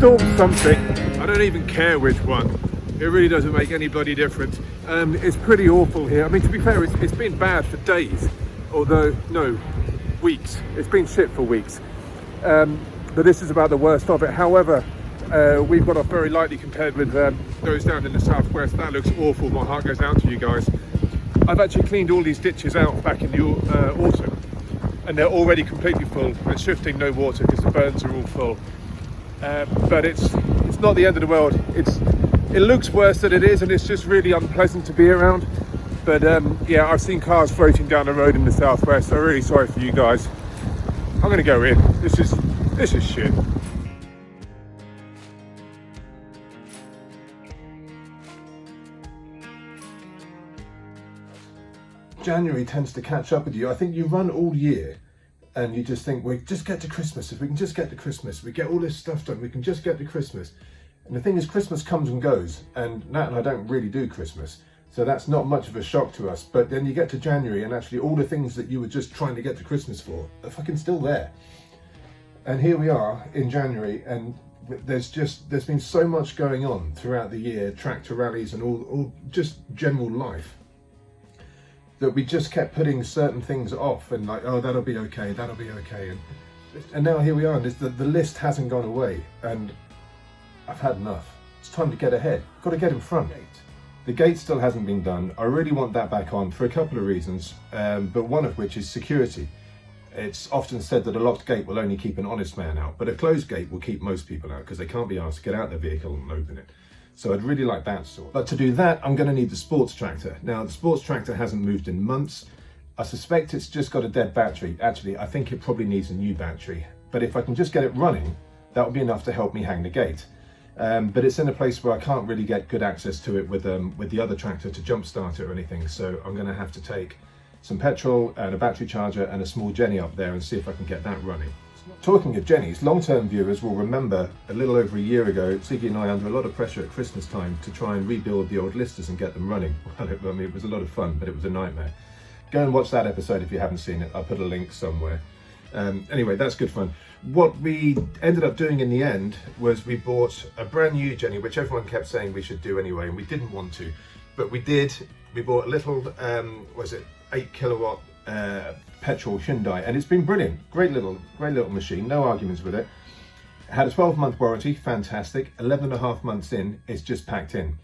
installed something. I don't even care which one. It really doesn't make any bloody difference. It's pretty awful here. I mean, to be fair, it's been bad for days, although, no, weeks. It's been shit for weeks. But this is about the worst of it. However, we've got off very lightly compared with those down in the southwest. That looks awful. My heart goes out to you guys. I've actually cleaned all these ditches out back in the autumn, and they're already completely full. We're shifting no water because the burns are all full. But it's not the end of the world. It looks worse than it is, and it's just really unpleasant to be around. But yeah, I've seen cars floating down the road in the southwest, so I'm really sorry for you guys. I'm gonna go in. This is shit. January tends to catch up with you. I think you run all year and you just think, we just get to Christmas. If we can just get to Christmas, we get all this stuff done, we can just get to Christmas. And the thing is, Christmas comes and goes, and Nat and I don't really do Christmas, so that's not much of a shock to us. But then you get to January and actually all the things that you were just trying to get to Christmas for are fucking still there. And here we are in January, and there's been so much going on throughout the year, tractor rallies and all just general life, that we just kept putting certain things off and like, oh, that'll be okay, and now here we are, and the list hasn't gone away, and I've had enough. It's time to get ahead. Got to get in front. The gate still hasn't been done. I really want that back on for a couple of reasons, but one of which is security. It's often said that a locked gate will only keep an honest man out, but a closed gate will keep most people out because they can't be asked to get out their vehicle and open it. So I'd really like that sort. But to do that, I'm going to need the sports tractor. Now, the sports tractor hasn't moved in months. I suspect it's just got a dead battery. Actually, I think it probably needs a new battery. But if I can just get it running, that will be enough to help me hang the gate. But it's in a place where I can't really get good access to it with the other tractor to jumpstart it or anything. So I'm going to have to take some petrol and a battery charger and a small Jenny up there and see if I can get that running. Talking of Jennies, long-term viewers will remember a little over a year ago, Ziggy and I under a lot of pressure at Christmas time to try and rebuild the old listers and get them running. Well, it was a lot of fun, but it was a nightmare. Go and watch that episode if you haven't seen it. I'll put a link somewhere. Anyway, that's good fun. What we ended up doing in the end was we bought a brand new Jenny, which everyone kept saying we should do anyway, and we didn't want to, but we did. We bought a little, 8 kilowatt petrol Hyundai, and it's been brilliant. Great little machine, no arguments with it. It had a 12-month warranty, fantastic. 11.5 months in, it's just packed in.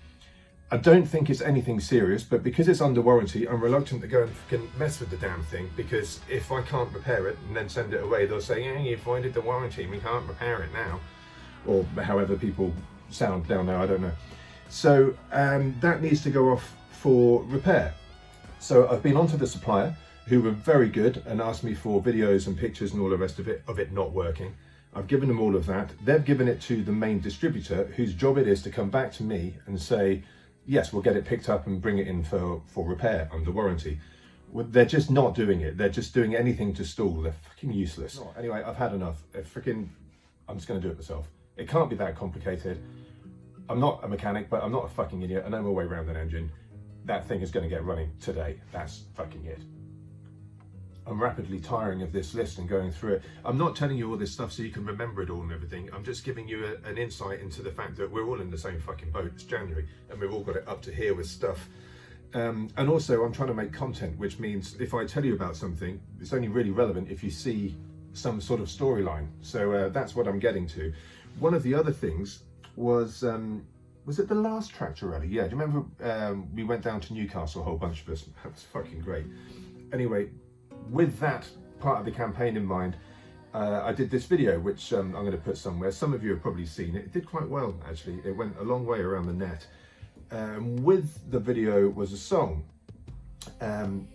I don't think it's anything serious, but because it's under warranty, I'm reluctant to go and fucking mess with the damn thing, because if I can't repair it and then send it away, they'll say, yeah, you voided the warranty, we can't repair it now. Or however people sound down there, I don't know. So that needs to go off for repair. So I've been onto the supplier, who were very good and asked me for videos and pictures and all the rest of it not working. I've given them all of that. They've given it to the main distributor, whose job it is to come back to me and say, yes, we'll get it picked up and bring it in for repair under warranty. Well, they're just not doing it. They're just doing anything to stall. They're fucking useless. Anyway, I've had enough. I'm just gonna do it myself. It can't be that complicated. I'm not a mechanic, but I'm not a fucking idiot. I know my way around an engine. That thing is gonna get running today. That's fucking it. I'm rapidly tiring of this list and going through it. I'm not telling you all this stuff so you can remember it all and everything. I'm just giving you an insight into the fact that we're all in the same fucking boat. It's January and we've all got it up to here with stuff. And also I'm trying to make content, which means if I tell you about something, it's only really relevant if you see some sort of storyline. So that's what I'm getting to. One of the other things was it the last tractor rally? Yeah, do you remember we went down to Newcastle, a whole bunch of us? That was fucking great. Anyway, with that part of the campaign in mind, I did this video, which I'm going to put somewhere. Some of you have probably seen it. It did quite well, actually. It went a long way around the net. With the video was a song,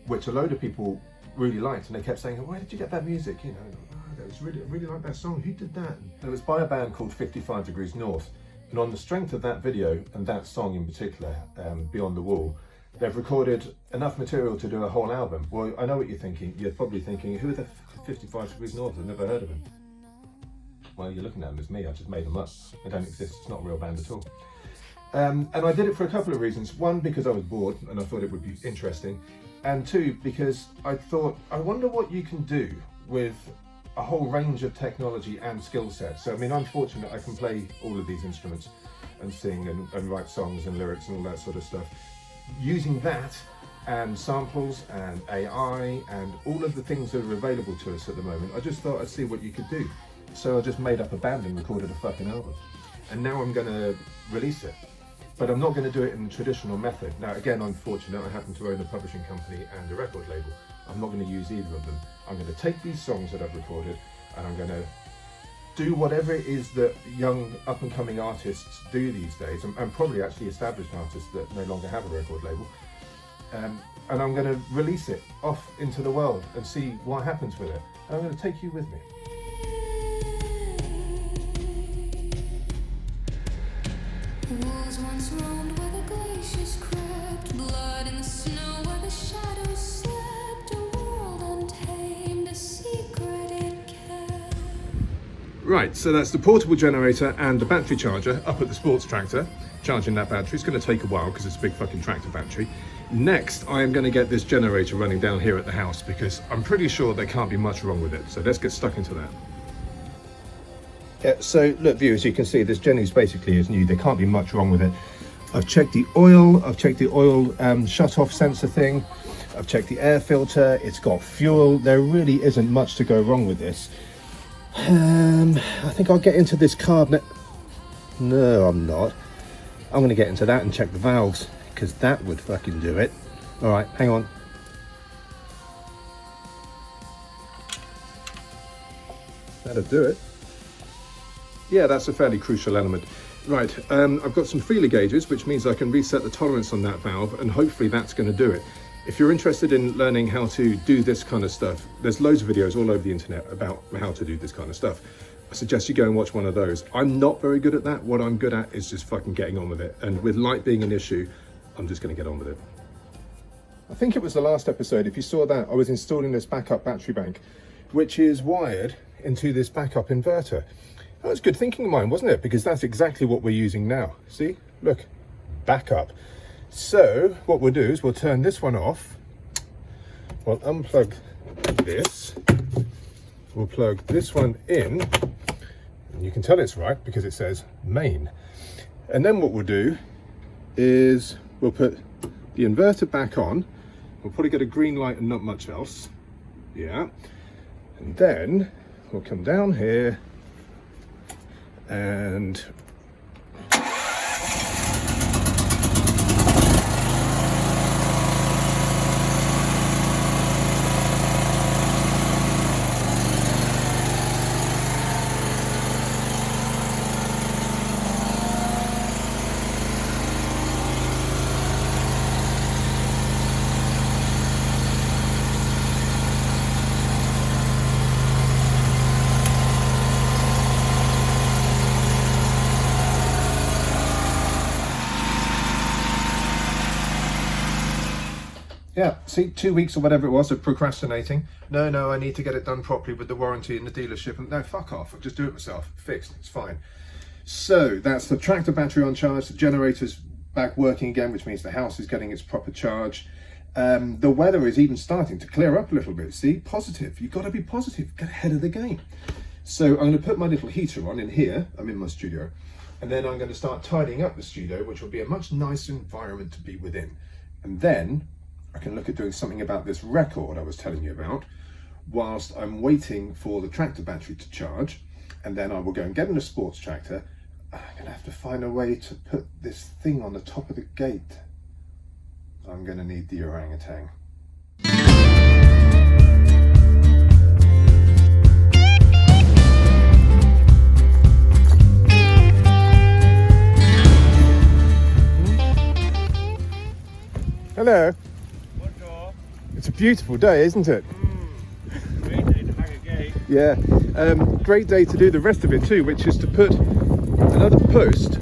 which a load of people really liked, and they kept saying, oh, where did you get that music? You know, oh, I really like that song. Who did that? And it was by a band called 55 Degrees North. And on the strength of that video, and that song in particular, Beyond the Wall, they've recorded enough material to do a whole album. Well, I know what you're thinking. You're probably thinking, who are the 55 Degrees North? I've never heard of them. Well, you're looking at them as me. I just made them up. They don't exist. It's not a real band at all. And I did it for a couple of reasons. One, because I was bored and I thought it would be interesting. And two, because I thought, I wonder what you can do with a whole range of technology and skill sets. So I mean, I'm fortunate I can play all of these instruments and sing and write songs and lyrics and all that sort of stuff. Using that and samples and AI and all of the things that are available to us at the moment, I just thought I'd see what you could do. So I just made up a band and recorded a fucking album. And now I'm gonna release it. But I'm not gonna do it in the traditional method. Now again, I'm fortunate, I happen to own a publishing company and a record label. I'm not gonna use either of them. I'm gonna take these songs that I've recorded and I'm gonna do whatever it is that young up and coming artists do these days, and probably actually established artists that no longer have a record label, and I'm going to release it off into the world and see what happens with it. And I'm going to take you with me. The walls once roamed where the glaciers crept, blood in the snow where the shadows slept, a world untamed, a secret it kept. Right, so that's the portable generator and the battery charger up at the sports tractor. Charging that battery, it's going to take a while because it's a big fucking tractor battery. Next, I am going to get this generator running down here at the house because I'm pretty sure there can't be much wrong with it. So let's get stuck into that. Yeah, so look viewers, you can see this Jenny's basically is new. There can't be much wrong with it. I've checked the oil, shut off sensor thing. I've checked the air filter, it's got fuel. There really isn't much to go wrong with this. I think I'll get into this carb. No, I'm not. I'm going to get into that and check the valves because that would fucking do it. All right, hang on. That'll do it. Yeah, that's a fairly crucial element. Right, I've got some feeler gauges, which means I can reset the tolerance on that valve, and hopefully that's going to do it. If you're interested in learning how to do this kind of stuff, there's loads of videos all over the internet about how to do this kind of stuff. I suggest you go and watch one of those. I'm not very good at that. What I'm good at is just fucking getting on with it. And with light being an issue, I'm just going to get on with it. I think it was the last episode, if you saw that, I was installing this backup battery bank, which is wired into this backup inverter. That was good thinking of mine, wasn't it? Because that's exactly what we're using now. See, look, backup. So what we'll do is we'll turn this one off. We'll unplug this. We'll plug this one in. And you can tell it's right because it says main. And then what we'll do is we'll put the inverter back on. We'll probably get a green light and not much else. Yeah. And then we'll come down here and yeah, see, 2 weeks or whatever it was of procrastinating. No, I need to get it done properly with the warranty and the dealership. And no, fuck off, I'll just do it myself. Fixed, it's fine. So that's the tractor battery on charge, the generator's back working again, which means the house is getting its proper charge. The weather is even starting to clear up a little bit. See, positive, you've got to be positive, get ahead of the game. So I'm going to put my little heater on in here, I'm in my studio, and then I'm going to start tidying up the studio, which will be a much nicer environment to be within. And then I can look at doing something about this record I was telling you about whilst I'm waiting for the tractor battery to charge, and then I will go and get in a sports tractor. I'm going to have to find a way to put this thing on the top of the gate. I'm going to need the orangutan. Hello. Bonjour. It's a beautiful day, isn't it? Great day to hang a gate. Yeah. Great day to do the rest of it too, which is to put another post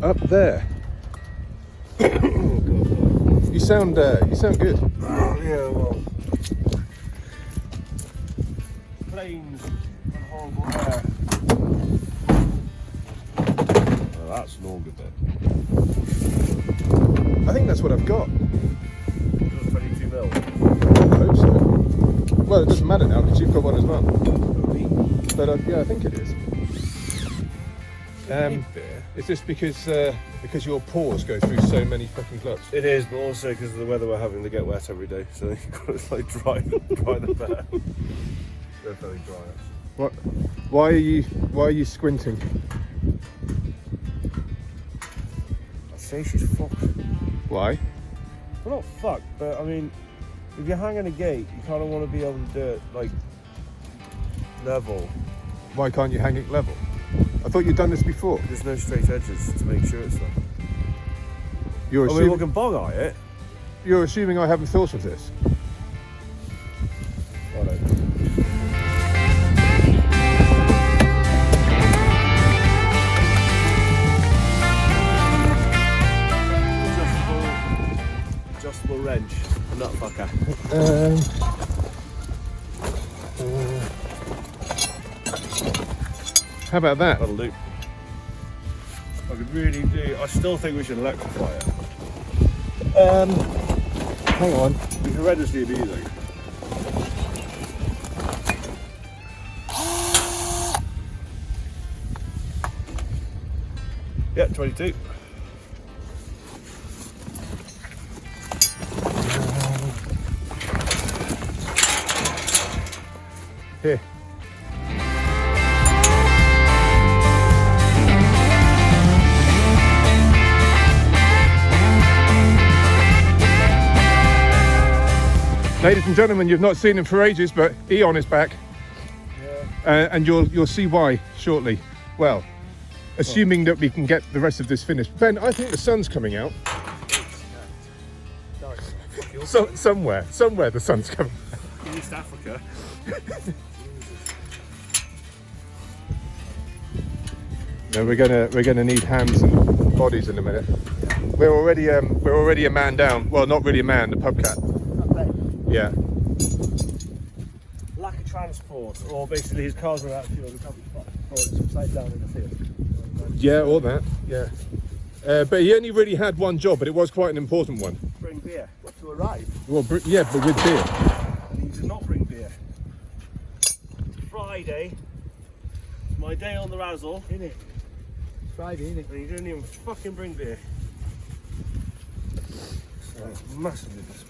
up there. You sound good. Yeah, well. Planes and horrible air. Well, that's no good then. I think that's what I've got. 22 mil. I hope so. Well, it doesn't matter now because you've got one as well. But yeah, I think it is. It's just because your pores go through so many fucking gloves. It is, but also because of the weather we're having to get wet every day, so you've got to like dry the bear. They're very dry. What? Why are you squinting? I say she's fucked. Why? Well, not fucked, but I mean, if you're hanging a gate, you kind of want to be on dirt, like level. Why can't you hang it level? I thought you'd done this before. There's no straight edges to make sure it's level. You're I mean, assuming, we can bog eye it. you're assuming I haven't thought of this. I don't know. Adjustable wrench, nut fucker. How about that? That'll do. I could really do. I still think we should electrify it. Hang on. It's horrendously amusing. Yeah, 22. Here. Ladies and gentlemen, you've not seen him for ages, but Eon is back, and you'll see why shortly. Well, assuming that we can get the rest of this finished. Ben, I think the sun's coming out. So, somewhere the sun's coming. East Africa. No, we're gonna need hands and bodies in a minute. We're already a man down. Well, not really a man, the pubcat. Yeah. Lack of transport, or basically his cars are out of fuel, we can't be fucked. Or it's upside down in the field. Yeah, all that. Yeah. But he only really had one job, but it was quite an important one. Bring beer. What, to arrive? Well, yeah, but with beer. And he did not bring beer. Friday. My day on the razzle. Innit? Friday, innit? And he didn't even fucking bring beer. So massively disappointing.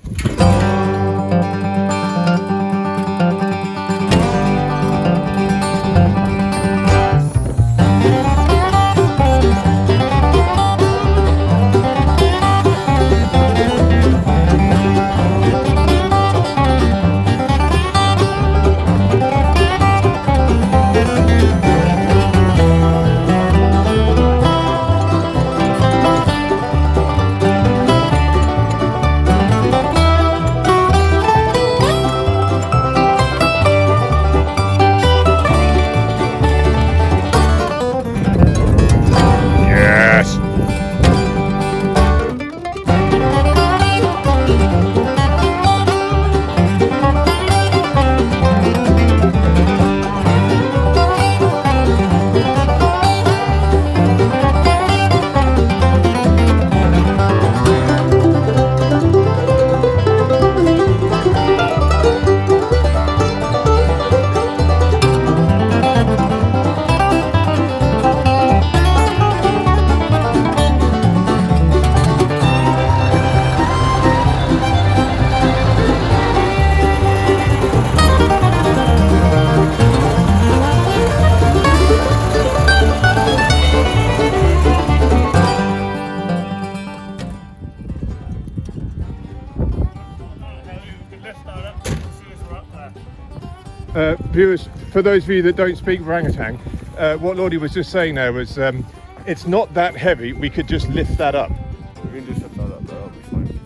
Viewers, for those of you that don't speak orangutan, what Lordy was just saying there was it's not that heavy, we could just lift that up. We can just lift that up, that'll be fine.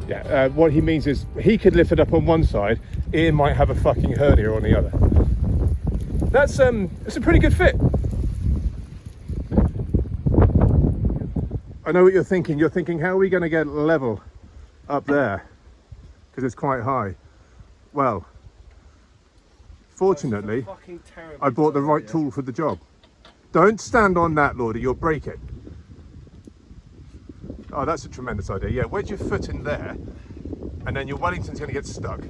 Yeah, what he means is he could lift it up on one side, Ian might have a fucking hernia on the other. That's it's a pretty good fit. I know what you're thinking. You're thinking, how are we going to get level up there? Because it's quite high. Well, fortunately, I bought the right tool for the job. Don't stand on that, Lordy, you'll break it. Oh, that's a tremendous idea. Yeah, wedge your foot in there, and then your Wellington's going to get stuck.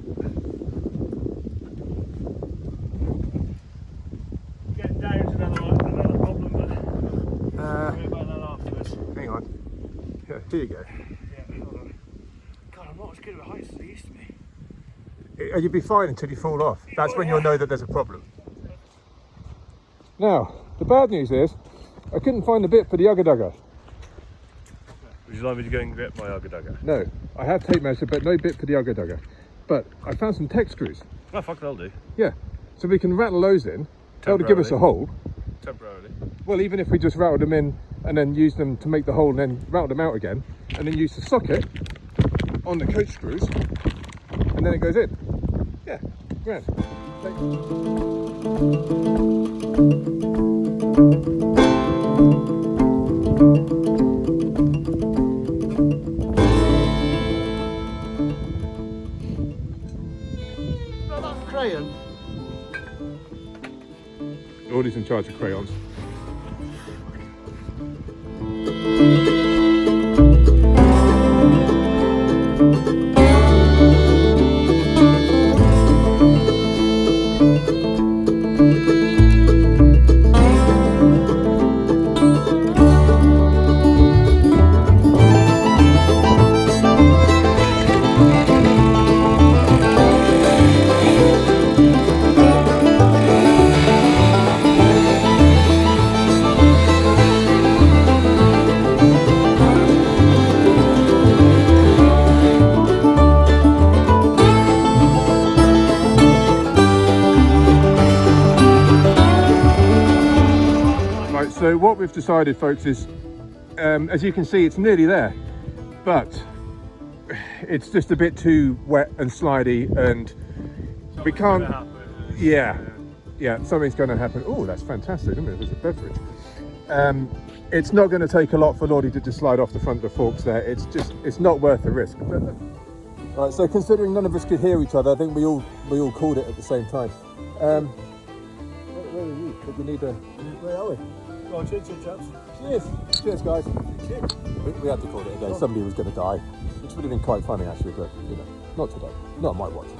Here you go. Yeah, hold on. God, I'm not as good at heights as I used to be. You'll be fine until you fall off. That's when you'll know that there's a problem. Now, the bad news is, I couldn't find the bit for the Ugga Dugga. Would you like me to go and get my Ugga Dugga? No, I have tape measure, but no bit for the Ugga Dugga. But I found some tech screws. Oh, fuck, they'll do. Yeah, so we can rattle those in. That'll give us a hole. Temporarily. Well, even if we just rattle them in and then use them to make the hole and then rattle them out again, and then use the socket on the coach screws, and then it goes in. Yeah, grand. No, that's crayon. Lordy's in charge of crayons. So what we've decided, folks, is as you can see, it's nearly there, but it's just a bit too wet and slidey, and we can't. Yeah, something's going to happen. Oh, that's fantastic, isn't it? There's a beverage. It's not going to take a lot for Lordy to just slide off the front of the forks there. It's not worth the risk. Right, so considering none of us could hear each other, I think we all called it at the same time. Where are you? But we need a. Where are we? Go on, cheers, chaps. Cheers, guys. We had to call it a day. Somebody was going to die, which would have been quite funny actually, but you know, not today. Not on my watch.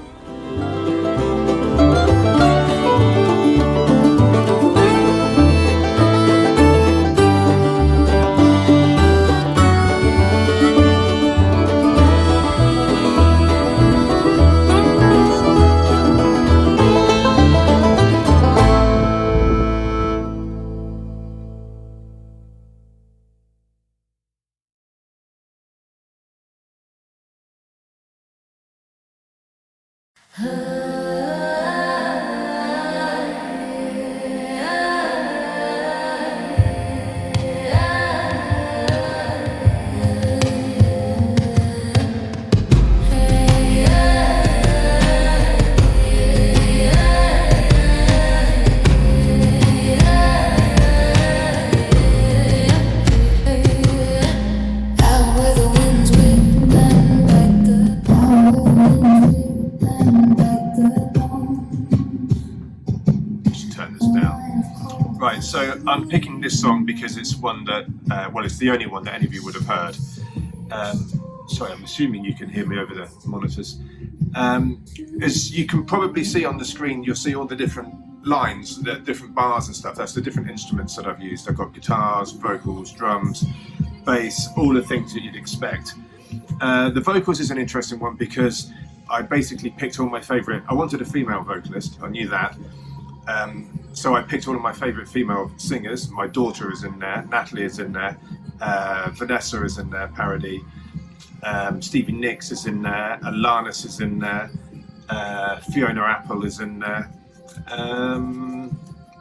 So I'm picking this song because it's one that, well, it's the only one that any of you would have heard. Sorry, I'm assuming you can hear me over the monitors. As you can probably see on the screen, you'll see all the different lines, the different bars and stuff. That's the different instruments that I've used. I've got guitars, vocals, drums, bass, all the things that you'd expect. The vocals is an interesting one because I basically picked all my favourite. I wanted a female vocalist, I knew that. So I picked all of my favourite female singers. My daughter is in there, Natalie is in there, Vanessa is in there, Parody, Stevie Nicks is in there, Alanis is in there, Fiona Apple is in there.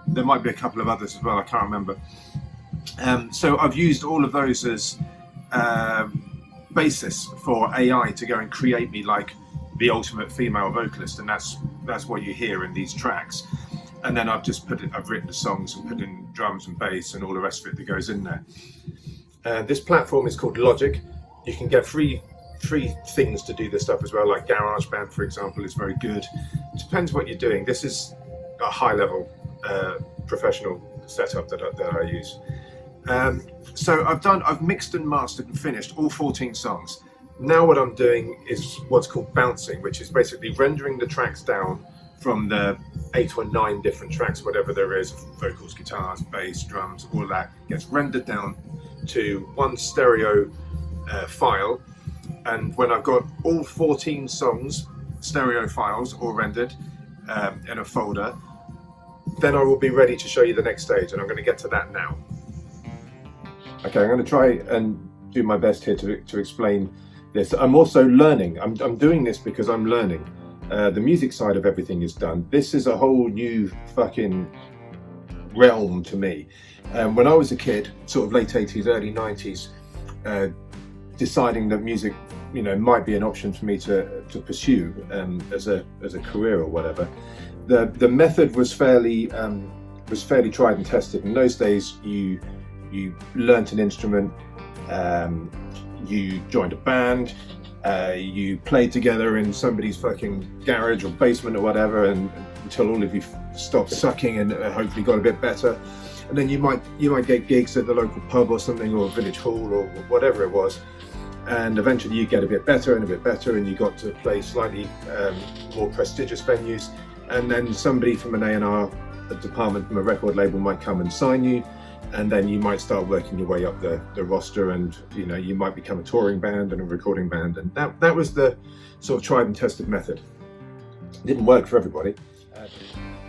There might be a couple of others as well, I can't remember. So I've used all of those as basis for AI to go and create me like the ultimate female vocalist, and that's what you hear in these tracks. And then I've written the songs and put in drums and bass and all the rest of it that goes in there. This platform is called Logic. You can get free things to do this stuff as well, like GarageBand, for example, is very good. It depends what you're doing. This is a high-level professional setup that I use. So I've mixed and mastered and finished all 14 songs. Now what I'm doing is what's called bouncing, which is basically rendering the tracks down from the 8 or 9 different tracks, whatever there is, vocals, guitars, bass, drums, all of that gets rendered down to one stereo file, and when I've got all 14 songs, stereo files, all rendered in a folder, then I will be ready to show you the next stage, and I'm going to get to that now. Okay, I'm going to try and do my best here to explain this. I'm also learning. I'm doing this because I'm learning. The music side of everything is done. This is a whole new fucking realm to me. When I was a kid, sort of late 80s, early 90s, deciding that music, might be an option for me to pursue as a career or whatever, the method was fairly tried and tested. In those days, you learnt an instrument, you joined a band, you played together in somebody's fucking garage or basement or whatever, and until all of you stopped sucking and hopefully got a bit better. And then you might get gigs at the local pub or something, or village hall or whatever it was, and eventually you get a bit better and a bit better, and you got to play slightly more prestigious venues, and then somebody from an A&R department from a record label might come and sign you, and then you might start working your way up the roster, and you might become a touring band and a recording band, and that was the sort of tried and tested method. It didn't work for everybody.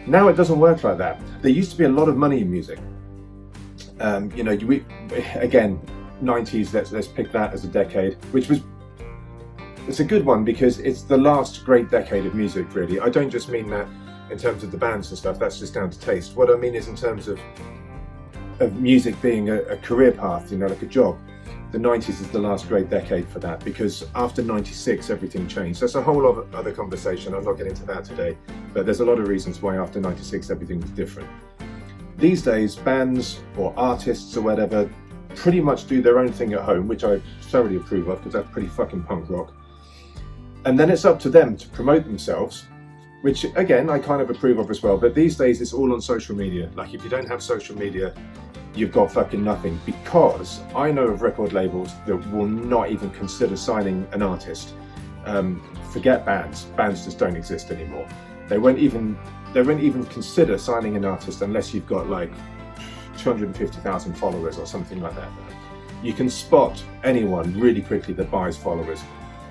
Now it doesn't work like that. There used to be a lot of money in music. Again, 90s, let's pick that as a decade, it's a good one because it's the last great decade of music, really. I don't just mean that in terms of the bands and stuff, that's just down to taste. What I mean is in terms of music being a career path, like a job. The 90s is the last great decade for that, because after 96 everything changed. That's a whole other conversation. I'm not getting into that today, but there's a lot of reasons why after 96 everything was different. These days, bands or artists or whatever pretty much do their own thing at home, which I thoroughly approve of, because that's pretty fucking punk rock. And then it's up to them to promote themselves, which again I kind of approve of as well. But these days it's all on social media. Like, if you don't have social media, you've got fucking nothing, because I know of record labels that will not even consider signing an artist. Forget bands. Bands just don't exist anymore. They won't even consider signing an artist unless you've got like 250,000 followers or something like that. You can spot anyone really quickly that buys followers.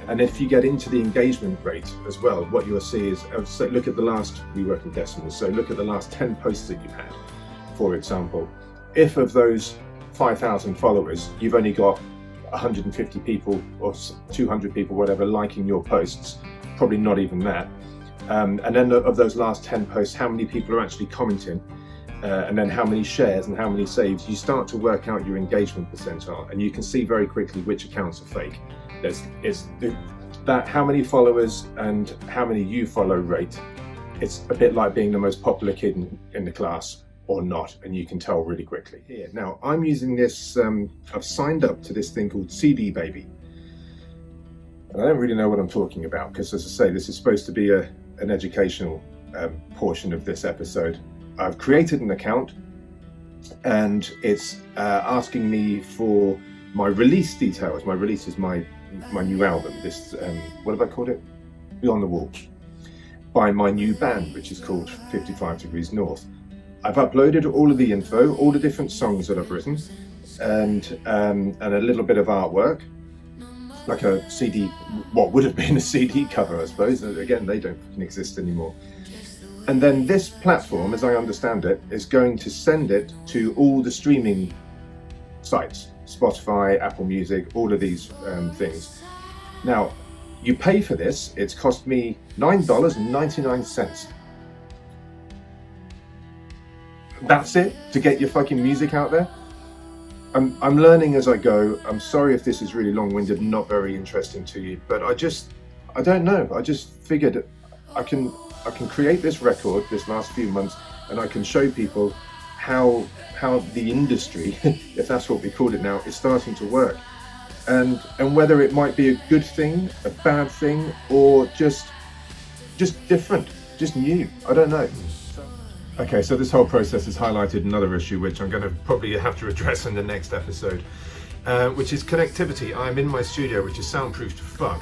And if you get into the engagement rate as well, what you'll see is, so look at the last, we work in decimals, so look at the last 10 posts that you've had, for example. If of those 5,000 followers, you've only got 150 people or 200 people, whatever, liking your posts, probably not even that. And then of those last 10 posts, how many people are actually commenting, and then how many shares and how many saves, you start to work out your engagement percentile, and you can see very quickly which accounts are fake. It's that how many followers and how many you follow rate. It's a bit like being the most popular kid in the class or not, and you can tell really quickly. Here, now I'm using this, I've signed up to this thing called CD Baby. And I don't really know what I'm talking about, because as I say, this is supposed to be an educational portion of this episode. I've created an account, and it's asking me for my release details. My release is my new album, this, what have I called it? Beyond the Wall, by my new band, which is called 55 Degrees North. I've uploaded all of the info, all the different songs that I've written, and a little bit of artwork, like a CD, what would have been a CD cover, I suppose. Again, they don't exist anymore. And then this platform, as I understand it, is going to send it to all the streaming sites, Spotify, Apple Music, all of these things. Now, you pay for this. It's cost me $9.99. That's it, to get your fucking music out there. I'm learning as I go. I'm sorry if this is really long-winded and not very interesting to you, but I don't know. I just figured I can create this record this last few months, and I can show people how the industry, if that's what we call it now, is starting to work, and whether it might be a good thing, a bad thing, or just different, just new. I don't know. Okay, so this whole process has highlighted another issue which I'm going to probably have to address in the next episode, which is connectivity. I'm in my studio, which is soundproof to fuck,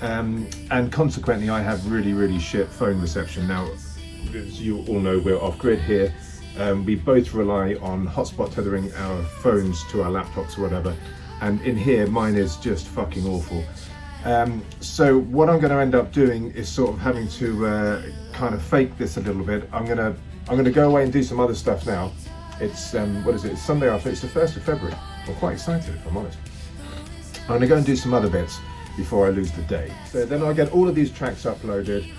and consequently I have really, really shit phone reception. Now, as you all know, we're off-grid here. We both rely on hotspot tethering our phones to our laptops or whatever, and in here mine is just fucking awful. So what I'm going to end up doing is sort of having to kind of fake this a little bit. I'm gonna go away and do some other stuff now. It's what is it? It's Sunday after. It's the 1st of February. I'm quite excited, if I'm honest. I'm gonna go and do some other bits before I lose the day. So then I'll get all of these tracks uploaded.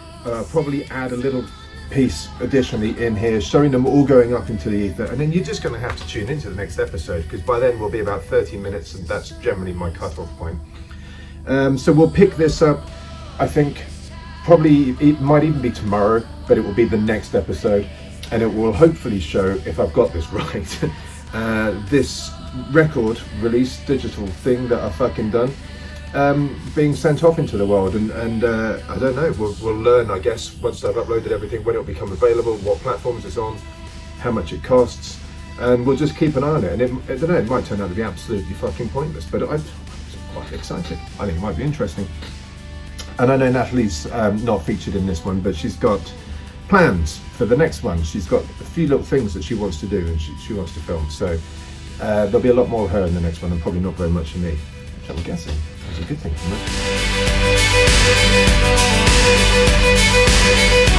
Probably add a little piece additionally in here, showing them all going up into the ether, and then you're just going to have to tune into the next episode, because by then we'll be about 30 minutes, and that's generally my cut-off point. So we'll pick this up, I think, probably it might even be tomorrow, but it will be the next episode, and it will hopefully show, if I've got this right, this record release digital thing that I've fucking done, being sent off into the world, and I don't know, we'll learn, I guess, once I've uploaded everything, when it'll become available, what platforms it's on, how much it costs, and we'll just keep an eye on it. And I don't know, it might turn out to be absolutely fucking pointless, but I'm quite excited. I think it might be interesting. And I know Natalie's not featured in this one, but she's got plans for the next one. She's got a few little things that she wants to do, and she wants to film, so there'll be a lot more of her in the next one, and probably not very much of me, which I'm guessing is a good thing for me.